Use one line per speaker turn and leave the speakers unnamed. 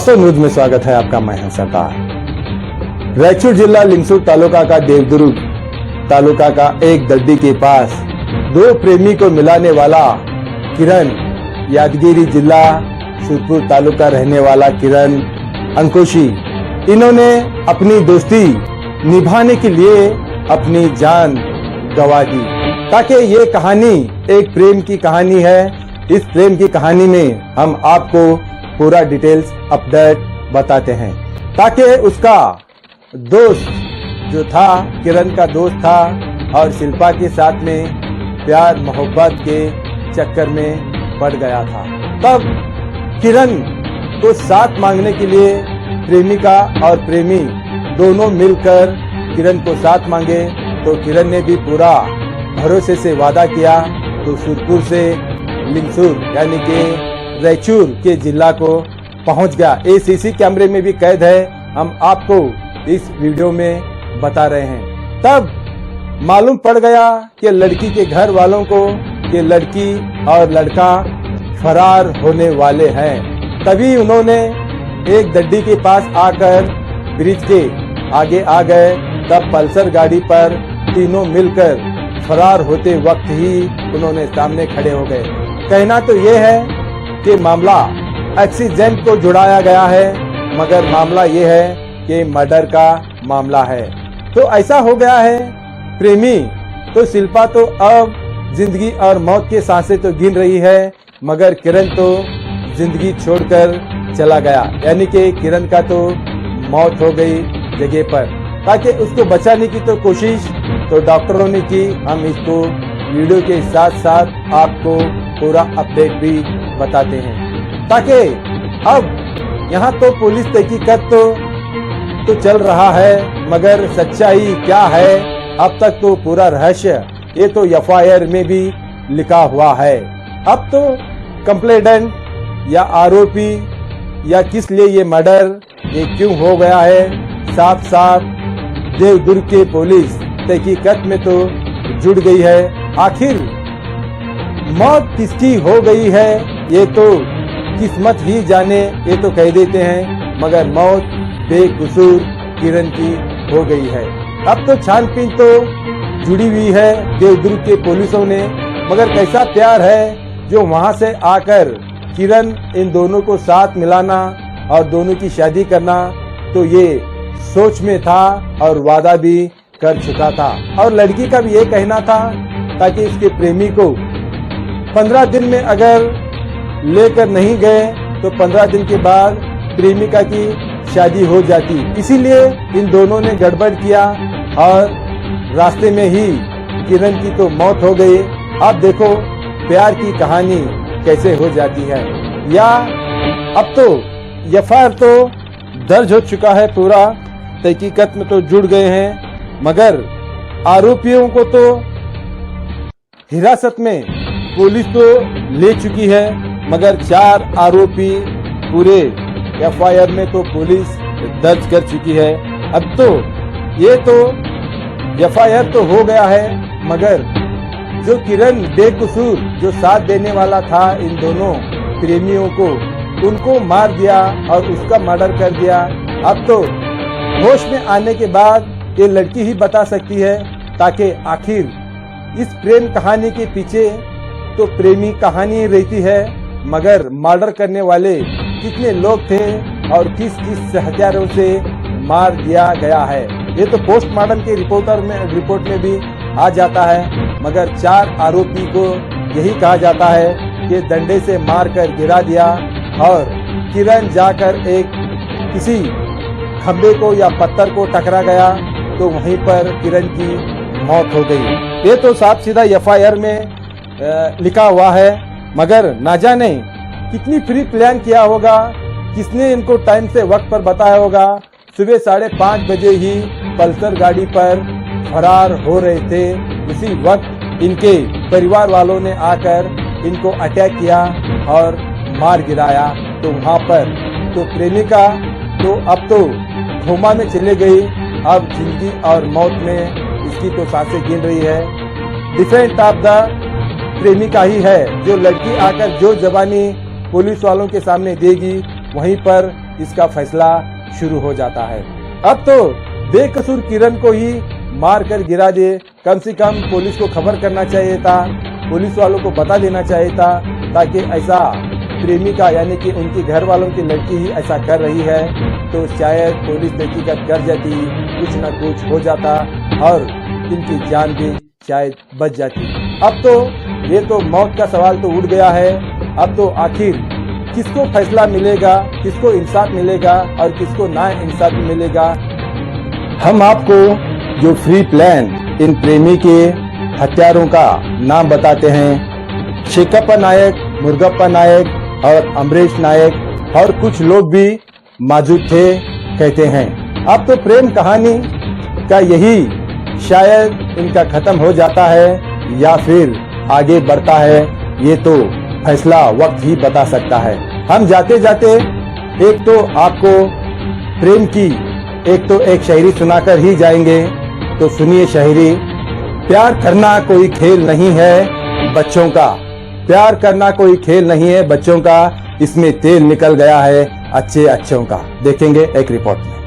वास्तव न्यूज में स्वागत है आपका। मैं हूं सरदार। रायचूर जिला लिंगसूर तालुका का देवदुर्ग तालुका का एक दड्डी के पास दो प्रेमी को मिलाने वाला किरण, यादगिरी जिला सुरपुर तालुका रहने वाला किरण अंकुशी, इन्होंने अपनी दोस्ती निभाने के लिए अपनी जान गंवा दी। ताकि ये कहानी एक प्रेम की कहानी है। इस प्रेम की कहानी में हम आपको पूरा डिटेल्स अपडेट बताते हैं, ताकि उसका दोस्त जो था, किरण का दोस्त था और शिल्पा के साथ में प्यार मोहब्बत के चक्कर में पड़ गया था। तब किरण को साथ मांगने के लिए प्रेमिका और प्रेमी दोनों मिलकर किरण को साथ मांगे, तो किरण ने भी पूरा भरोसे से वादा किया। तो सुरपुर से लिंगसूर यानी कि रायचूर के जिला को पहुंच गया। ये सीसी कैमरे में भी कैद है, हम आपको इस वीडियो में बता रहे हैं। तब मालूम पड़ गया कि लड़की के घर वालों को कि लड़की और लड़का फरार होने वाले हैं। तभी उन्होंने एक दड्डी के पास आकर ब्रिज के आगे आ गए। तब पल्सर गाड़ी पर तीनों मिलकर फरार होते वक्त ही उन्होंने सामने खड़े हो गए। कहना तो ये है कि मामला एक्सीडेंट को जुड़ाया गया है, मगर मामला ये है कि मर्डर का मामला है। तो ऐसा हो गया है, प्रेमी तो शिल्पा तो अब जिंदगी और मौत के सांसें तो गिन रही है, मगर किरण तो जिंदगी छोड़कर चला गया। यानी कि किरण का तो मौत हो गई जगह पर। ताकि उसको बचाने की तो कोशिश तो डॉक्टरों ने की। हम इसको वीडियो के साथ साथ आपको पूरा अपडेट भी बताते हैं। ताकि अब यहाँ तो पुलिस तहकीकात तो चल रहा है, मगर सच्चाई क्या है अब तक तो पूरा रहस्य ये तो एफआईआर में भी लिखा हुआ है। अब तो कंप्लेनेंट या आरोपी या किस लिए ये मर्डर ये क्यों हो गया है, साफ साफ देवदुर्ग के पुलिस तहकीकात में तो जुड़ गई है। आखिर मौत किसकी हो गई है ये तो किस्मत ही जाने, ये तो कह देते हैं, मगर मौत बेकसूर किरण की हो गई है। अब तो छानबीन तो जुड़ी हुई है देवदुर्ग के पुलिसों ने, मगर कैसा प्यार है जो वहां से आकर किरण इन दोनों को साथ मिलाना और दोनों की शादी करना, तो ये सोच में था और वादा भी कर चुका था। और लड़की का भी ये कहना था ताकि इसके प्रेमी को 15 दिन में अगर लेकर नहीं गए तो 15 दिन के बाद प्रेमिका की शादी हो जाती। इसीलिए इन दोनों ने गड़बड़ किया और रास्ते में ही किरण की तो मौत हो गई। अब देखो प्यार की कहानी कैसे हो जाती है। या अब तो एफआईआर तो दर्ज हो चुका है, पूरा तहकीकात में तो जुड़ गए हैं, मगर आरोपियों को तो हिरासत में पुलिस तो ले चुकी है, मगर 4 आरोपी पूरे एफआईआर में तो पुलिस दर्ज कर चुकी है। अब तो ये तो एफआईआर तो हो गया है, मगर जो किरण बेकसूर जो साथ देने वाला था इन दोनों प्रेमियों को, उनको मार दिया और उसका मर्डर कर दिया। अब तो होश में आने के बाद ये लड़की ही बता सकती है, ताकि आखिर इस प्रेम कहानी के पीछे तो प्रेमी कहानी रहती है, मगर मर्डर करने वाले कितने लोग थे और किस किस हथियारों से मार दिया गया है, ये तो पोस्टमार्टम के रिपोर्ट में भी आ जाता है। मगर 4 आरोपी को यही कहा जाता है कि डंडे से मारकर गिरा दिया और किरण जाकर एक किसी खंबे को या पत्थर को टकरा गया, तो वहीं पर किरण की मौत हो गई। ये तो साफ सीधा एफआईआर में लिखा हुआ है, मगर ना जाने कितनी प्री प्लान किया होगा, किसने इनको टाइम से वक्त पर बताया होगा। सुबह 5:30 बजे ही पल्सर गाड़ी पर फरार हो रहे थे, उसी वक्त इनके परिवार वालों ने आकर इनको अटैक किया और मार गिराया। तो वहां पर तो प्रेमिका तो अब तो कोमा में चले गई। अब जिंदगी और मौत में इसकी तो सांसें गिन रही है। डिफरेंट ऑफ द प्रेमिका ही है, जो लड़की आकर जो जवानी पुलिस वालों के सामने देगी वहीं पर इसका फैसला शुरू हो जाता है। अब तो बेकसूर किरण को ही मार कर गिरा दिए, कम से कम पुलिस को खबर करना चाहिए था, पुलिस वालों को बता देना चाहिए था, ताकि ऐसा प्रेमिका यानी कि उनके घर वालों की लड़की ही ऐसा कर रही है तो शायद पुलिस तहकीकात कर जाती, कुछ न कुछ हो जाता और इनकी जान भी शायद बच जाती। अब तो ये तो मौत का सवाल तो उठ गया है। अब तो आखिर किसको फैसला मिलेगा, किसको इंसाफ मिलेगा और किसको ना इंसाफ मिलेगा। हम आपको जो फ्री प्लान इन प्रेमी के हत्यारों का नाम बताते हैं, शेखप्पा नायक, मुरुगप्पा नायक और अमरीश नायक और कुछ लोग भी मौजूद थे कहते हैं। अब तो प्रेम कहानी का यही शायद इनका खत्म हो जाता है या फिर आगे बढ़ता है, ये तो फैसला वक्त ही बता सकता है। हम जाते जाते एक तो आपको प्रेम की एक शायरी सुनाकर ही जाएंगे, तो सुनिए शायरी। प्यार करना कोई खेल नहीं है बच्चों का, प्यार करना कोई खेल नहीं है बच्चों का, इसमें तेल निकल गया है अच्छे अच्छों का। देखेंगे एक रिपोर्ट में।